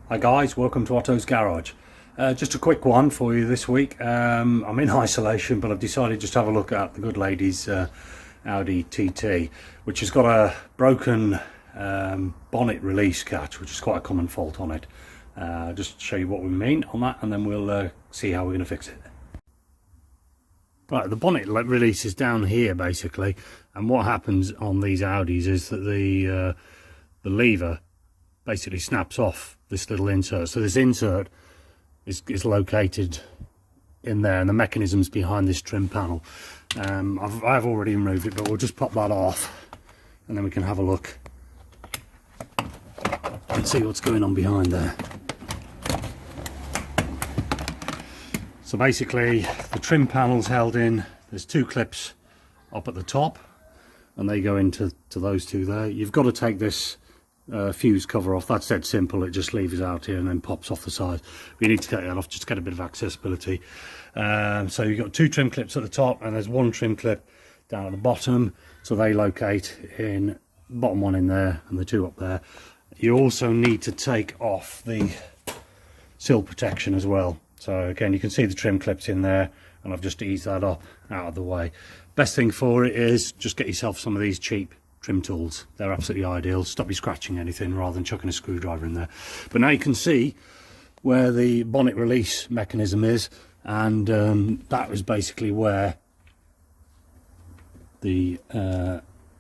Hi guys, welcome to Otto's Garage. Just a quick one for you this week. I'm in isolation, but I've decided just to have a look at the good lady's Audi TT, which has got a broken bonnet release catch, which is quite a common fault on it. Just to show you what we mean on that, and then we'll see how we're going to fix it. Right, the bonnet release is down here basically, and what happens on these Audis is that the lever basically snaps off this little insert. So this insert is located in there, and the mechanism's behind this trim panel. I've already removed it, but we'll just pop that off and then we can have a look and see what's going on behind there. So basically the trim panel's held in, there's two clips up at the top and they go into those two there. You've got to take this fuse cover off. That's dead simple, it just levers out here and then pops off the side. We need to take that off just to get a bit of accessibility. So you've got two trim clips at the top and there's one trim clip down at the bottom, so they locate in the bottom one in there and the two up there. You also need to take off the sill protection as well. So again, you can see the trim clips in there, and I've just eased that up out of the way. Best thing for it is just get yourself some of these cheap trim tools. They're absolutely ideal. Stop you scratching anything rather than chucking a screwdriver in there. But now you can see where the bonnet release mechanism is, and that was basically where the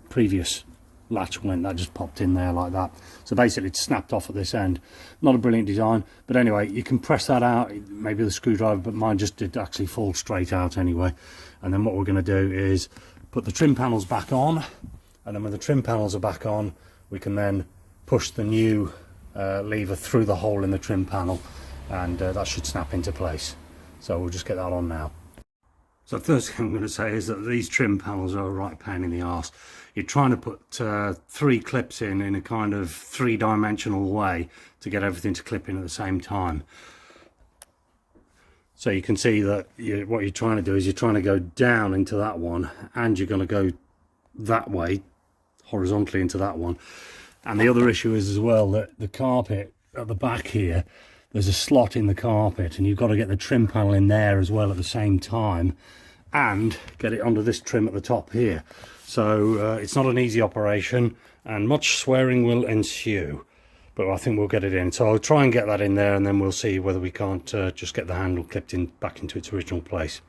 previous latch went. That just popped in there like that. So basically it's snapped off at this end. Not a brilliant design, but anyway, you can press that out, maybe with a screwdriver, but mine just did actually fall straight out anyway. And then what we're going to do is put the trim panels back on, and then when the trim panels are back on, we can then push the new lever through the hole in the trim panel, and that should snap into place. So we'll just get that on now. So first thing I'm going to say is that these trim panels are a right pain in the arse. You're trying to put three clips in a kind of three-dimensional way to get everything to clip in at the same time. So you can see that what you're trying to do is you're trying to go down into that one, and you're going to go that way horizontally into that one. And the other issue is as well that the carpet at the back here, there's a slot in the carpet, and you've got to get the trim panel in there as well at the same time and get it onto this trim at the top here. So it's not an easy operation, and much swearing will ensue, but I think we'll get it in. So I'll try and get that in there, and then we'll see whether we can't just get the handle clipped in back into its original place.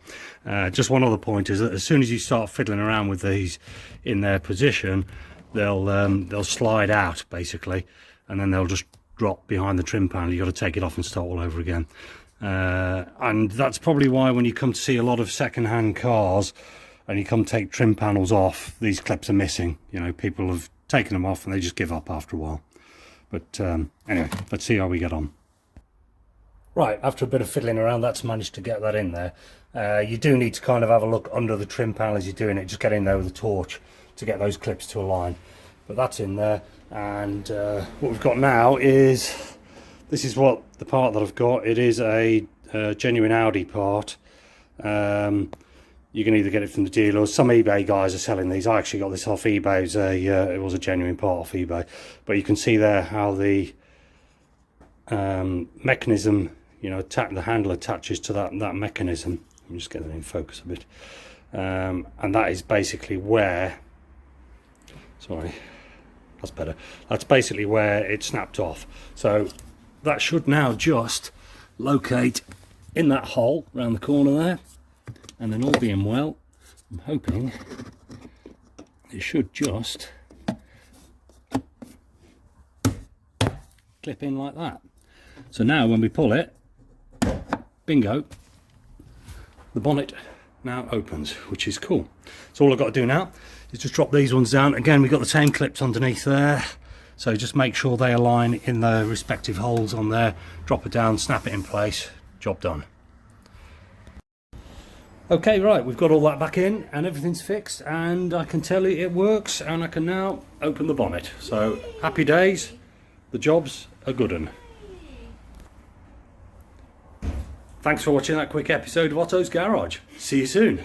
Just one other point is that as soon as you start fiddling around with these in their position, they'll slide out basically, and then they'll just drop behind the trim panel. You've got to take it off and start all over again. And that's probably why when you come to see a lot of second-hand cars and you come take trim panels off, these clips are missing. You know, people have taken them off and they just give up after a while. But anyway, let's see how we get on. Right, after a bit of fiddling around, that's managed to get that in there. You do need to kind of have a look under the trim panel as you're doing it. Just get in there with a torch to get those clips to align. But that's in there, and what we've got now is, this is what the part that I've got. It is a genuine Audi part. You can either get it from the dealer, or some eBay guys are selling these. I actually got this off eBay. It was a genuine part off eBay. But you can see there how the mechanism, you know, the handle attaches to that mechanism. Let me just get that in focus a bit. And that is basically where, sorry, that's better. That's basically where it snapped off. So that should now just locate in that hole around the corner there. And then all being well, I'm hoping it should just clip in like that. So now when we pull it, bingo, the bonnet now opens, which is cool. So all I've got to do now is just drop these ones down. Again, we've got the same clips underneath there, so just make sure they align in the respective holes on there. Drop it down, snap it in place, job done. Okay, right, we've got all that back in and everything's fixed, and I can tell you it works, and I can now open the bonnet. So happy days, the job's a good one. Thanks for watching that quick episode of Otto's Garage. See you soon.